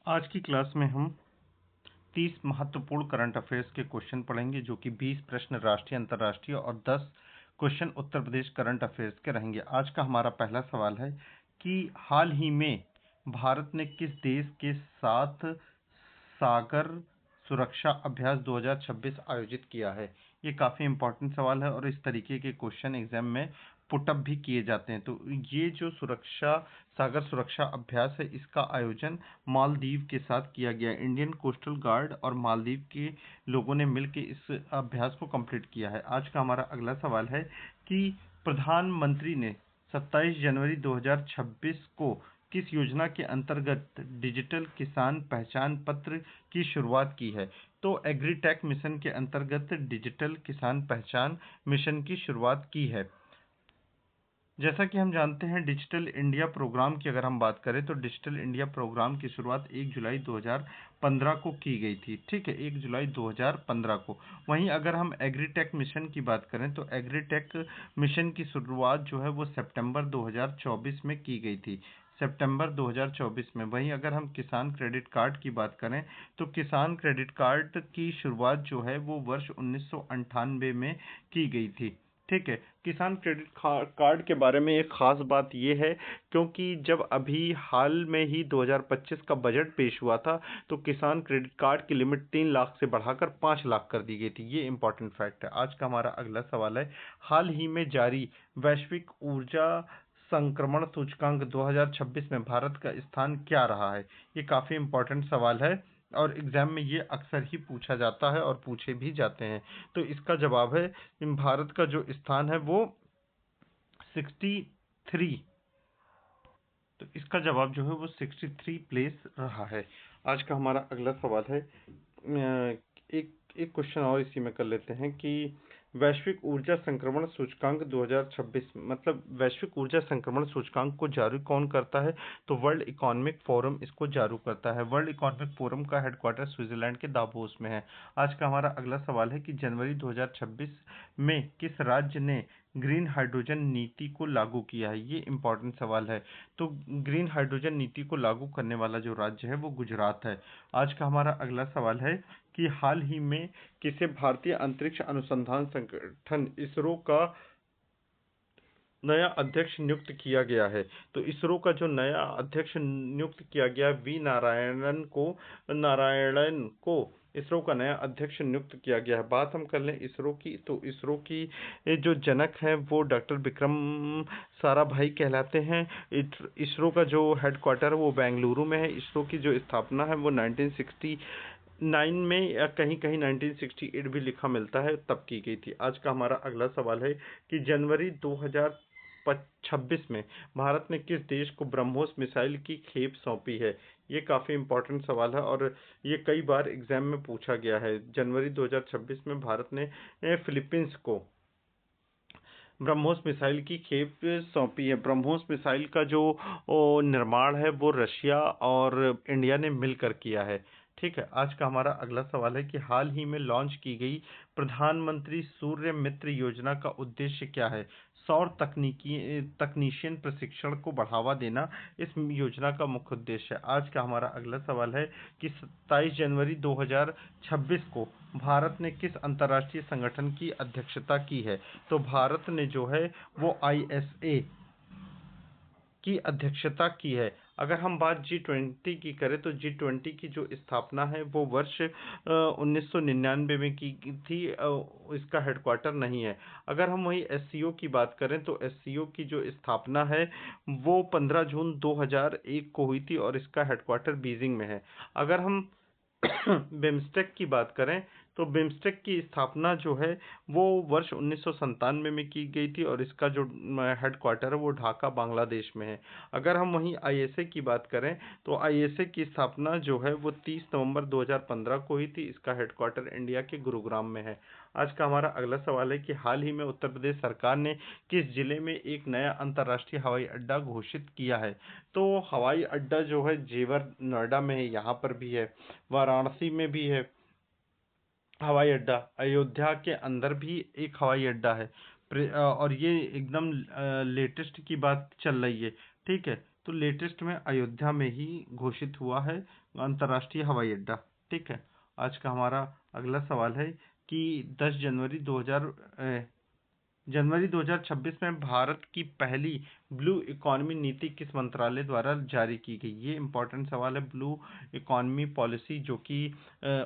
आज की क्लास में हम 30 महत्वपूर्ण करंट अफेयर्स के क्वेश्चन पढ़ेंगे, जो कि 20 प्रश्न राष्ट्रीय, अंतर्राष्ट्रीय और 10 question Uttar Pradesh current affairs के रहेंगे। आज का हमारा पहला सवाल है कि हाल ही में भारत ने किस देश के साथ सागर सुरक्षा अभ्यास 2026 आयोजित किया है। ये काफ़ी इंपॉर्टेंट सवाल है और इस तरीके के क्वेश्चन एग्जाम में पुटअप भी किए जाते हैं। तो ये जो सागर सुरक्षा अभ्यास है, इसका आयोजन मालदीव के साथ किया गया। इंडियन कोस्टल गार्ड और मालदीव के लोगों ने मिलकर इस अभ्यास को कंप्लीट किया है। आज का हमारा अगला सवाल है कि प्रधानमंत्री ने 27 जनवरी 2026 को किस योजना के अंतर्गत डिजिटल किसान पहचान पत्र की शुरुआत की है। तो एग्रीटेक मिशन के अंतर्गत डिजिटल किसान पहचान मिशन की शुरुआत की है। जैसा कि हम जानते हैं, डिजिटल इंडिया प्रोग्राम की अगर हम बात करें तो डिजिटल इंडिया प्रोग्राम की शुरुआत 1 जुलाई 2015 को की गई थी। ठीक है, 1 जुलाई 2015 को। वहीं अगर हम एग्रीटेक मिशन की बात करें तो एग्रीटेक मिशन की शुरुआत जो है वो सितंबर 2024 में की गई थी। सितंबर 2024 में। वहीं अगर हम किसान क्रेडिट कार्ड की बात करें तो किसान क्रेडिट कार्ड की शुरुआत जो है वो वर्ष 1998 में की गई थी। ठीक है, किसान क्रेडिट कार्ड के बारे में एक खास बात यह है, क्योंकि जब अभी हाल में ही 2025 का बजट पेश हुआ था तो किसान क्रेडिट कार्ड की लिमिट 3 लाख से बढ़ाकर 5 लाख कर दी गई थी। ये इंपॉर्टेंट फैक्ट है। आज का हमारा अगला सवाल है, हाल ही में जारी वैश्विक ऊर्जा संक्रमण सूचकांक 2026 में भारत का स्थान क्या रहा है। ये काफ़ी इंपॉर्टेंट सवाल है और एग्जाम में ये अक्सर ही पूछा जाता है और पूछे भी जाते हैं। तो इसका जवाब है, भारत का जो स्थान है वो 63। तो इसका जवाब जो है वो 63 प्लेस रहा है। आज का हमारा अगला सवाल है, एक एक क्वेश्चन और इसी में कर लेते हैं कि वैश्विक ऊर्जा संक्रमण सूचकांक 2026, मतलब वैश्विक ऊर्जा संक्रमण सूचकांक को जारी कौन करता है। तो वर्ल्ड इकोनॉमिक फोरम इसको जारी करता है। वर्ल्ड इकोनॉमिक फोरम का हेडक्वार्टर स्विट्जरलैंड के दावोस में है। आज का हमारा अगला सवाल है कि जनवरी 2026 में किस राज्य ने ग्रीन हाइड्रोजन नीति को लागू किया है। ये इंपॉर्टेंट सवाल है। तो ग्रीन हाइड्रोजन नीति को लागू करने वाला जो राज्य है वो गुजरात है। आज का हमारा अगला सवाल है कि हाल ही में किसे भारतीय अंतरिक्ष अनुसंधान संगठन इसरो का नया अध्यक्ष नियुक्त किया गया है। तो इसरो का जो नया अध्यक्ष नियुक्त किया गया वी नारायणन को इसरो का नया अध्यक्ष नियुक्त किया गया है। बात हम कर लें इसरो की, तो इसरो की जो जनक हैं वो डॉक्टर विक्रम साराभाई कहलाते हैं। इसरो का जो हेडक्वार्टर है वो बेंगलुरु में है। इसरो की जो स्थापना है वो 1969 में या कहीं कहीं 1968 भी लिखा मिलता है, तब की गई थी। आज का हमारा अगला सवाल है कि जनवरी 2026 में भारत ने किस देश को ब्रह्मोस मिसाइल की खेप सौंपी है। ये काफ़ी इंपॉर्टेंट सवाल है और ये कई बार एग्जाम में पूछा गया है। जनवरी 2026 में भारत ने फिलीपींस को ब्रह्मोस मिसाइल की खेप सौंपी है। ब्रह्मोस मिसाइल का जो निर्माण है वो रशिया और इंडिया ने मिलकर किया है। ठीक है, आज का हमारा अगला सवाल है कि हाल ही में लॉन्च की गई प्रधानमंत्री सूर्य मित्र योजना का उद्देश्य क्या है। सौर तकनीशियन प्रशिक्षण को बढ़ावा देना इस योजना का मुख्य उद्देश्य है। आज का हमारा अगला सवाल है कि 27 जनवरी 2026 को भारत ने किस अंतर्राष्ट्रीय संगठन की अध्यक्षता की है। तो भारत ने जो है वो ISA की अध्यक्षता की है। अगर हम बात G20 की करें तो G20 की जो स्थापना है वो वर्ष 1999 में की थी। इसका हेडक्वार्टर नहीं है। अगर हम वही SCO की बात करें तो SCO की जो स्थापना है वो 15 जून 2001 को हुई थी और इसका हेडक्वार्टर बीजिंग में है। अगर हम बिम्स्टेक की बात करें तो बिम्स्टेक की स्थापना जो है वो वर्ष 1997 में की गई थी और इसका जो हेडक्वार्टर है वो ढाका बांग्लादेश में है। अगर हम वहीं ISA की बात करें तो ISA की स्थापना जो है वो 30 नवंबर 2015 को हुई थी। इसका हेडक्वार्टर इंडिया के गुरुग्राम में है। आज का हमारा अगला सवाल है कि हाल ही में उत्तर प्रदेश सरकार ने किस जिले में एक नया अंतर्राष्ट्रीय हवाई अड्डा घोषित किया है। तो हवाई अड्डा जो है जेवर नोएडा में है, यहाँ पर भी है, वाराणसी में भी है हवाई अड्डा, अयोध्या के अंदर भी एक हवाई अड्डा है। और ये एकदम लेटेस्ट की बात चल रही है। ठीक है, तो लेटेस्ट में अयोध्या में ही घोषित हुआ है अंतर्राष्ट्रीय हवाई अड्डा। ठीक है। आज का हमारा अगला सवाल है कि 10 जनवरी 2026 में भारत की पहली ब्लू इकोनॉमी नीति किस मंत्रालय द्वारा जारी की गई? ये इंपॉर्टेंट सवाल है। ब्लू इकोनॉमी पॉलिसी जो कि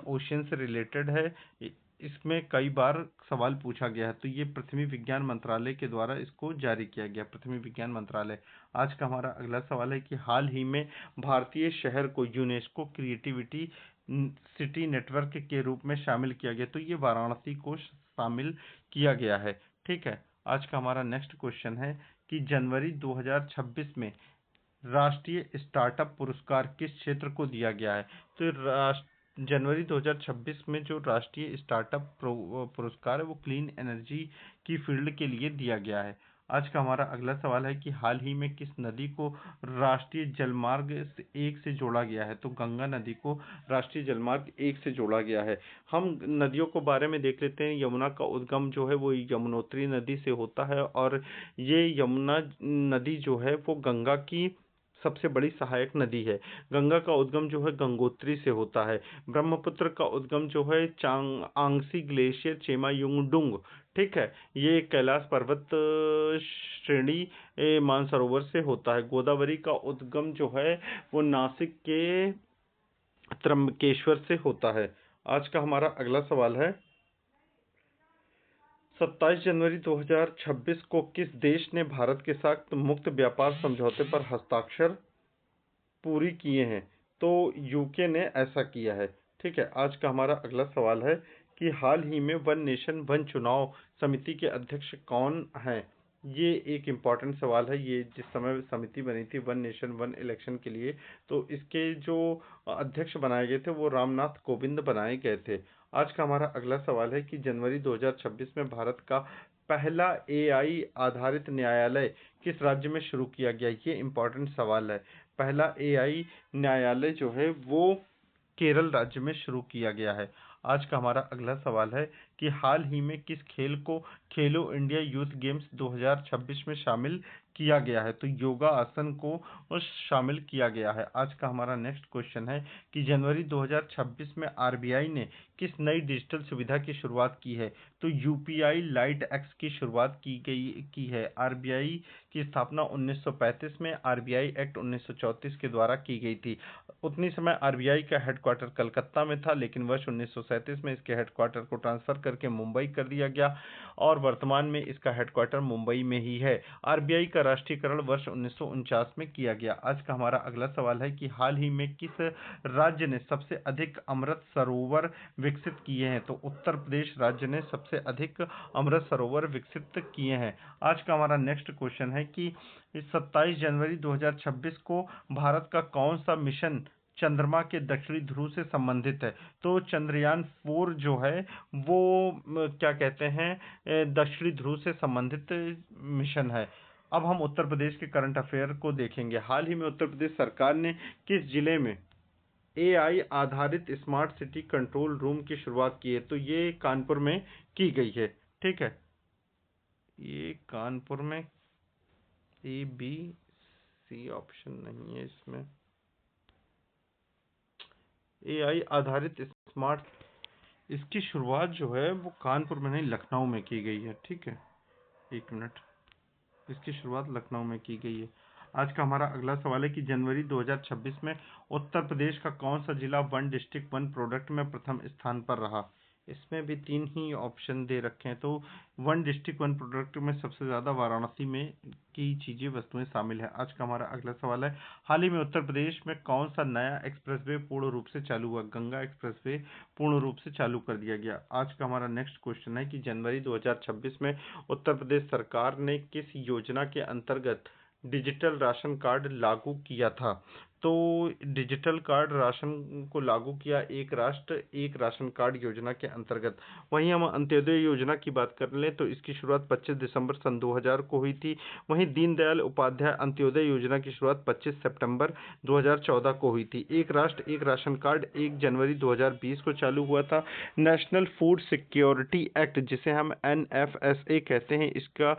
ओशन से रिलेटेड है, इसमें कई बार सवाल पूछा गया है। तो ये पृथ्वी विज्ञान मंत्रालय के द्वारा इसको जारी किया गया, पृथ्वी विज्ञान मंत्रालय। आज का हमारा अगला सवाल है कि हाल ही में भारतीय शहर को यूनेस्को क्रिएटिविटी सिटी नेटवर्क के रूप में शामिल किया गया। तो ये वाराणसी को शामिल किया गया है। ठीक है। आज का हमारा नेक्स्ट क्वेश्चन है कि जनवरी 2026 में राष्ट्रीय स्टार्टअप पुरस्कार किस क्षेत्र को दिया गया है? तो जनवरी 2026 में जो राष्ट्रीय स्टार्टअप पुरस्कार है वो क्लीन एनर्जी की फील्ड के लिए दिया गया है। आज का हमारा अगला सवाल है कि हाल ही में किस नदी को राष्ट्रीय जलमार्ग 1 से जोड़ा गया है? तो गंगा नदी को राष्ट्रीय जलमार्ग 1 से जोड़ा गया है। हम नदियों को बारे में देख लेते हैं। यमुना का उद्गम जो है वो यमुनोत्री नदी से होता है और ये यमुना नदी जो है वो गंगा की सबसे बड़ी सहायक नदी है। गंगा का उद्गम जो है गंगोत्री से होता है। ब्रह्मपुत्र का उद्गम जो है आंगसी ग्लेशियर चेमायुंगडुंग, ठीक है, ये कैलाश पर्वत श्रेणी मानसरोवर से होता है। गोदावरी का उद्गम जो है वो नासिक के त्र्यंबकेश्वर से होता है। आज का हमारा अगला सवाल है 27 जनवरी 2026 को किस देश ने भारत के साथ मुक्त व्यापार समझौते पर हस्ताक्षर पूरी किए हैं? तो यूके ने ऐसा किया है। ठीक है। आज का हमारा अगला सवाल है कि हाल ही में वन नेशन वन चुनाव समिति के अध्यक्ष कौन हैं? ये एक इम्पॉर्टेंट सवाल है। ये जिस समय समिति बनी थी वन नेशन वन इलेक्शन के लिए, तो इसके जो अध्यक्ष बनाए गए थे वो रामनाथ कोविंद बनाए गए थे। आज का हमारा अगला सवाल है कि जनवरी 2026 में भारत का पहला एआई आधारित न्यायालय किस राज्य में शुरू किया गया? ये इम्पोर्टेंट सवाल है। पहला एआई न्यायालय जो है वो केरल राज्य में शुरू किया गया है। आज का हमारा अगला सवाल है कि हाल ही में किस खेल को खेलो इंडिया यूथ गेम्स 2026 में शामिल किया गया है? तो योगा आसन को शामिल किया गया है। आज का हमारा नेक्स्ट क्वेश्चन है कि जनवरी 2026 में आरबीआई ने किस नई डिजिटल सुविधा की शुरुआत की है? तो यूपीआई लाइट एक्स की शुरुआत की है। आरबीआई की स्थापना 1935 में आरबीआई एक्ट 1934 के द्वारा की गई थी। उतनी समय आरबीआई का हेडक्वार्टर कलकत्ता में था, लेकिन वर्ष 1937 में इसके हेडक्वार्टर को ट्रांसफर करके मुंबई कर दिया गया और वर्तमान में इसका हेडक्वार्टर मुंबई में ही है। आरबीआई का राष्ट्रीयकरण वर्ष 1949 में किया गया। आज का हमारा अगला सवाल है कि हाल ही में किस राज्य ने सबसे अधिक अमृत सरोवर विकसित किए हैं? तो उत्तर प्रदेश राज्य ने सबसे अधिक अमृत सरोवर विकसित किए हैं। आज का हमारा नेक्स्ट क्वेश्चन है कि 27 जनवरी 2026 को भारत का कौन सा मिशन चंद्रमा के दक्षिणी ध्रुव से संबंधित है? तो चंद्रयान 4 जो है वो क्या कहते हैं दक्षिणी ध्रुव से संबंधित मिशन है। अब हम उत्तर प्रदेश के करंट अफेयर को देखेंगे। हाल ही में उत्तर प्रदेश सरकार ने किस जिले में एआई आधारित स्मार्ट सिटी कंट्रोल रूम की शुरुआत की है? तो ये कानपुर में की गई है। ठीक है। ये कानपुर में ए बी सी ऑप्शन नहीं है इसमें। एआई आधारित स्मार्ट, इसकी शुरुआत जो है वो कानपुर में नहीं लखनऊ में की गई है। ठीक है, एक मिनट, इसकी शुरुआत लखनऊ में की गई है। आज का हमारा अगला सवाल है कि जनवरी 2026 में उत्तर प्रदेश का कौन सा जिला वन डिस्ट्रिक्ट वन प्रोडक्ट में प्रथम स्थान पर रहा? इसमें भी 3 ही ऑप्शन दे रखे हैं। तो वन डिस्ट्रिक्ट वन प्रोडक्ट में सबसे ज़्यादा वाराणसी में की चीज़ें वस्तुएं शामिल है। आज का हमारा अगला सवाल है हाल ही में उत्तर प्रदेश में कौन सा नया एक्सप्रेसवे पूर्ण रूप से चालू हुआ? गंगा एक्सप्रेसवे पूर्ण रूप से चालू कर दिया गया। आज का हमारा नेक्स्ट क्वेश्चन है कि जनवरी 2026 में उत्तर प्रदेश सरकार ने किस योजना के अंतर्गत डिजिटल राशन कार्ड लागू किया था? तो डिजिटल कार्ड राशन को लागू किया एक राष्ट्र एक राशन कार्ड योजना के अंतर्गत। वहीं हम अंत्योदय योजना की बात कर लें तो इसकी शुरुआत 25 दिसंबर सन 2000 को हुई थी। वहीं दीनदयाल उपाध्याय अंत्योदय योजना की शुरुआत 25 सितंबर 2014 को हुई थी। एक राष्ट्र एक राशन कार्ड 1 जनवरी 2020 को चालू हुआ था। नेशनल फूड सिक्योरिटी एक्ट, जिसे हम NFSA कहते हैं, इसका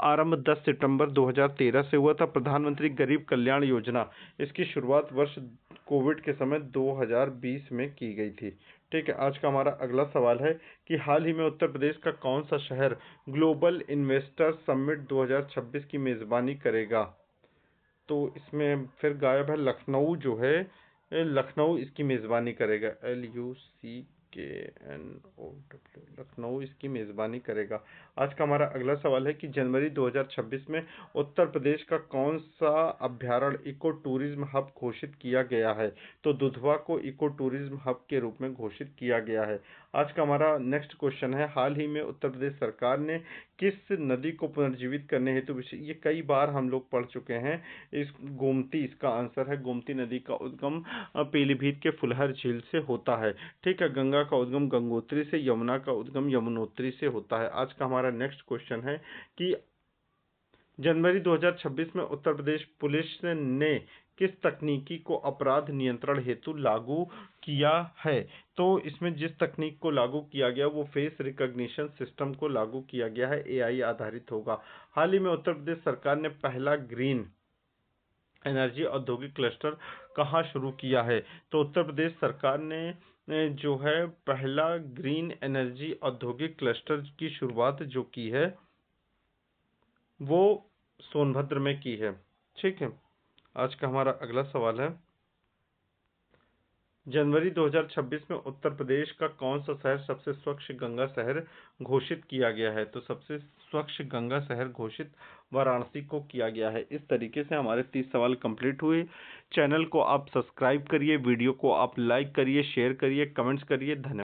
आरंभ 10 सितंबर 2013 से हुआ था। प्रधानमंत्री गरीब कल्याण योजना, इसकी शुरुआत वर्ष कोविड के समय 2020 में की गई थी। ठीक है, आज का हमारा अगला सवाल है कि हाल ही में उत्तर प्रदेश का कौन सा शहर ग्लोबल इन्वेस्टर समिट 2026 की मेजबानी करेगा? तो इसमें फिर गायब है लखनऊ, जो है लखनऊ इसकी मेजबानी करेगा। LUCKNOW, लखनऊ इसकी मेजबानी करेगा। आज का हमारा अगला सवाल है कि जनवरी 2026 में उत्तर प्रदेश का कौन सा अभ्यारण्य इको टूरिज्म हब घोषित किया गया है? तो दुधवा को इको टूरिज्म हब के रूप में घोषित किया गया है। आज का हमारा नेक्स्ट क्वेश्चन है, हाल ही में उत्तर प्रदेश सरकार ने किस नदी को पुनर्जीवित करने हेतु, ये कई बार हम लोग पढ़ चुके हैं, इस गोमती इसका आंसर है। गोमती नदी का उद्गम पीलीभीत के फुलहर झील से होता है। ठीक है, गंगा का उद्गम गंगोत्री से, यमुना का उद्गम यमुनोत्री से होता है। आज का हमारा नेक्स्ट क्वेश्चन है कि जनवरी 2026 में उत्तर प्रदेश पुलिस ने किस तकनीकी को अपराध नियंत्रण हेतु लागू किया है? तो इसमें जिस तकनीक को लागू किया गया वो फेस रिकॉग्निशन सिस्टम को लागू किया गया है, AI आधारित होगा। हाल ही में उत्तर प्रदेश सरकार ने पहला ग्रीन एनर्जी औद्योगिक क्लस्टर कहाँ शुरू किया है? तो उत्तर प्रदेश सरकार ने जो है पहला ग्रीन एनर्जी औद्योगिक क्लस्टर की शुरुआत जो की है वो सोनभद्र में की है। ठीक है, आज का हमारा अगला सवाल है, जनवरी 2026 में उत्तर प्रदेश का कौन सा शहर सबसे स्वच्छ गंगा शहर घोषित किया गया है? तो सबसे स्वच्छ गंगा शहर घोषित वाराणसी को किया गया है। इस तरीके से हमारे 30 सवाल कंप्लीट हुए। चैनल को आप सब्सक्राइब करिए, वीडियो को आप लाइक करिए, शेयर करिए, कमेंट्स करिए। धन्यवाद।